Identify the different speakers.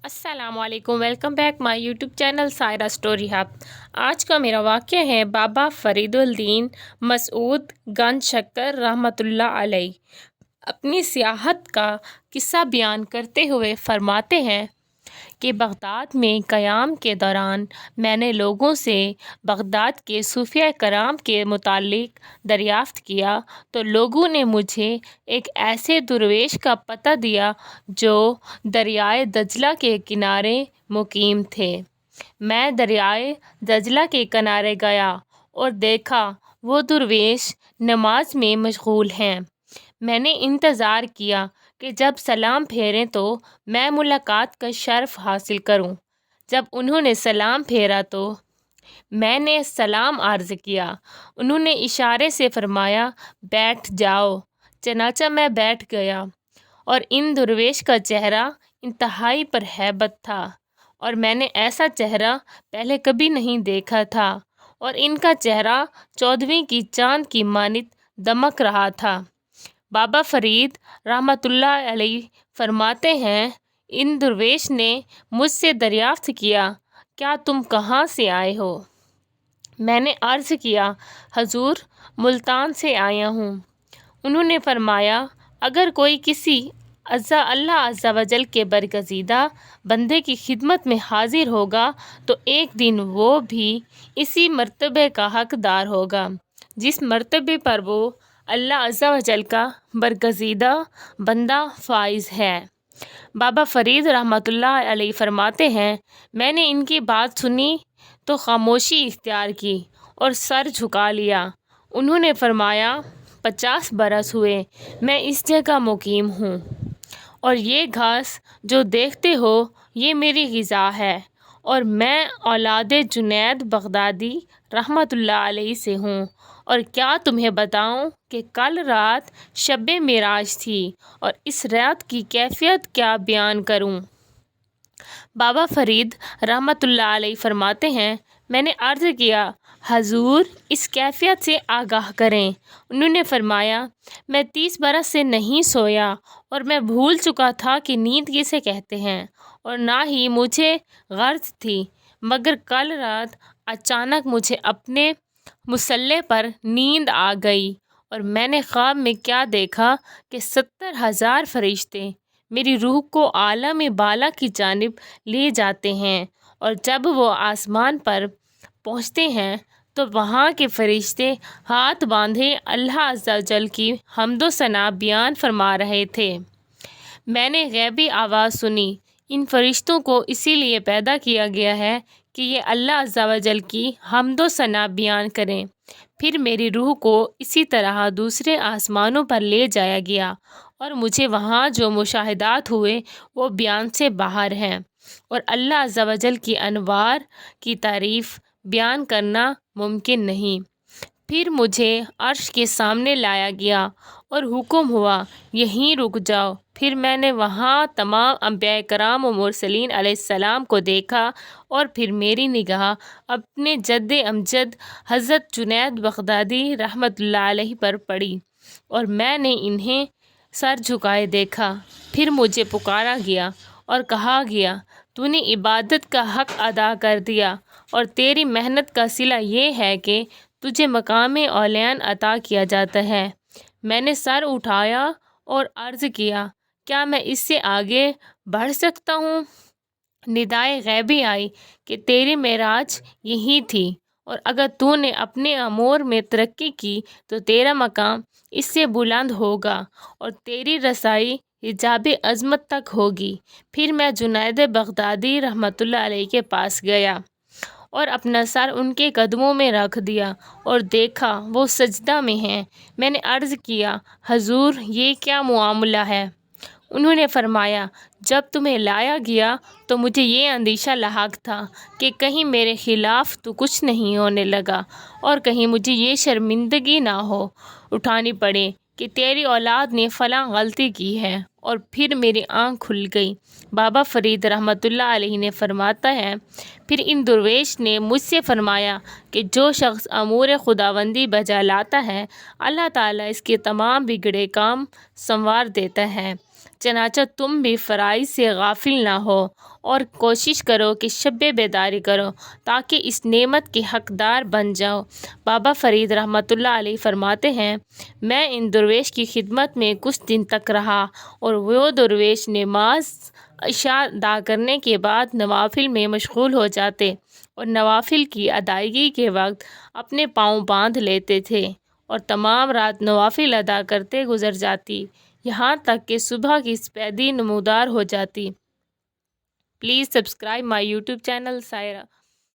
Speaker 1: السلام علیکم، welcome back my YouTube channel Saira story hub. آج کا میرا واقعہ ہے بابا فرید الدین مسعود گنج شکر رحمۃ اللہ علیہ۔ اپنی سیاحت کا قصہ بیان کرتے ہوئے فرماتے ہیں کہ بغداد میں قیام کے دوران میں نے لوگوں سے بغداد کے صوفیہ کرام کے متعلق دریافت کیا تو لوگوں نے مجھے ایک ایسے درویش کا پتہ دیا جو دریائے دجلہ کے کنارے مقیم تھے۔ میں دریائے دجلہ کے کنارے گیا اور دیکھا وہ درویش نماز میں مشغول ہیں۔ میں نے انتظار کیا کہ جب سلام پھیریں تو میں ملاقات کا شرف حاصل کروں۔ جب انہوں نے سلام پھیرا تو میں نے سلام عرض کیا۔ انہوں نے اشارے سے فرمایا بیٹھ جاؤ، چنانچہ میں بیٹھ گیا اور ان درویش کا چہرہ انتہائی پرہیبت تھا اور میں نے ایسا چہرہ پہلے کبھی نہیں دیکھا تھا اور ان کا چہرہ 14ویں کی چاند کی مانند دمک رہا تھا۔ بابا فرید رحمۃ اللہ علیہ فرماتے ہیں ان درویش نے مجھ سے دریافت کیا کیا تم کہاں سے آئے ہو؟ میں نے عرض کیا حضور ملتان سے آیا ہوں۔ انہوں نے فرمایا اگر کوئی کسی اللہ عز و جل کے برگزیدہ بندے کی خدمت میں حاضر ہوگا تو ایک دن وہ بھی اسی مرتبے کا حقدار ہوگا جس مرتبے پر وہ اللہ عز و جل کا برگزیدہ بندہ فائز ہے۔ بابا فرید رحمۃ اللہ علیہ فرماتے ہیں میں نے ان کی بات سنی تو خاموشی اختیار کی اور سر جھکا لیا۔ انہوں نے فرمایا 50 برس ہوئے میں اس جگہ مقیم ہوں اور یہ گھاس جو دیکھتے ہو یہ میری غذا ہے اور میں اولاد جنید بغدادی رحمۃ اللہ علیہ سے ہوں۔ اور کیا تمہیں بتاؤں کہ کل رات شب معراج تھی اور اس رات کی کیفیت کیا بیان کروں؟ بابا فرید رحمۃ اللہ علیہ فرماتے ہیں میں نے عرض کیا حضور اس کیفیت سے آگاہ کریں۔ انہوں نے فرمایا میں 30 برس سے نہیں سویا اور میں بھول چکا تھا کہ نیند کسے کہتے ہیں اور نہ ہی مجھے غرض تھی، مگر کل رات اچانک مجھے اپنے مصلے پر نیند آ گئی اور میں نے خواب میں کیا دیکھا کہ 70,000 فرشتے میری روح کو عالم بالا کی جانب لے جاتے ہیں اور جب وہ آسمان پر پہنچتے ہیں تو وہاں کے فرشتے ہاتھ باندھے اللہ عز و جل کی حمد و ثنا بیان فرما رہے تھے۔ میں نے غیبی آواز سنی ان فرشتوں کو اسی لیے پیدا کیا گیا ہے کہ یہ اللہ عز و جل کی حمد و ثنا بیان کریں۔ پھر میری روح کو اسی طرح دوسرے آسمانوں پر لے جایا گیا اور مجھے وہاں جو مشاہدات ہوئے وہ بیان سے باہر ہیں اور اللہ عز و جل کی انوار کی تعریف بیان کرنا ممکن نہیں۔ پھر مجھے عرش کے سامنے لایا گیا اور حکم ہوا یہیں رک جاؤ۔ پھر میں نے وہاں تمام انبیاء کرام و مرسلین علیہ السلام کو دیکھا اور پھر میری نگاہ اپنے جد امجد حضرت جنید بغدادی رحمۃ اللہ علیہ پر پڑی اور میں نے انہیں سر جھکائے دیکھا۔ پھر مجھے پکارا گیا اور کہا گیا تو نے عبادت کا حق ادا کر دیا اور تیری محنت کا صلہ یہ ہے کہ تجھے مقام اولیان عطا کیا جاتا ہے۔ میں نے سر اٹھایا اور عرض کیا کیا میں اس سے آگے بڑھ سکتا ہوں؟ ندائے غیبی آئی کہ تیری معراج یہی تھی اور اگر تو نے اپنے امور میں ترقی کی تو تیرا مقام اس سے بلند ہوگا اور تیری رسائی حجاب عظمت تک ہوگی۔ پھر میں جنید بغدادی رحمۃ اللہ علیہ کے پاس گیا اور اپنا سر ان کے قدموں میں رکھ دیا اور دیکھا وہ سجدہ میں ہیں۔ میں نے عرض کیا حضور یہ کیا معاملہ ہے؟ انہوں نے فرمایا جب تمہیں لایا گیا تو مجھے یہ اندیشہ لاحق تھا کہ کہیں میرے خلاف تو کچھ نہیں ہونے لگا اور کہیں مجھے یہ شرمندگی نہ ہو اٹھانی پڑے کہ تیری اولاد نے فلاں غلطی کی ہے، اور پھر میری آنکھ کھل گئی۔ بابا فرید رحمۃ اللہ علیہ نے فرماتا ہے پھر ان درویش نے مجھ سے فرمایا کہ جو شخص امور خداوندی بجا لاتا ہے اللہ تعالیٰ اس کے تمام بگڑے کام سنوار دیتا ہے۔ چنانچہ تم بھی فرائض سے غافل نہ ہو اور کوشش کرو کہ شب بیداری کرو تاکہ اس نعمت کے حقدار بن جاؤ۔ بابا فرید رحمۃ اللہ علیہ فرماتے ہیں، میں ان درویش کی خدمت میں کچھ دن تک رہا اور وہ درویش نماز عشاء ادا کرنے کے بعد نوافل میں مشغول ہو جاتے اور نوافل کی ادائیگی کے وقت اپنے پاؤں باندھ لیتے تھے اور تمام رات نوافل ادا کرتے گزر جاتی، یہاں تک کہ صبح کی سپیدی نمودار ہو جاتی۔ Please subscribe my YouTube channel Saira.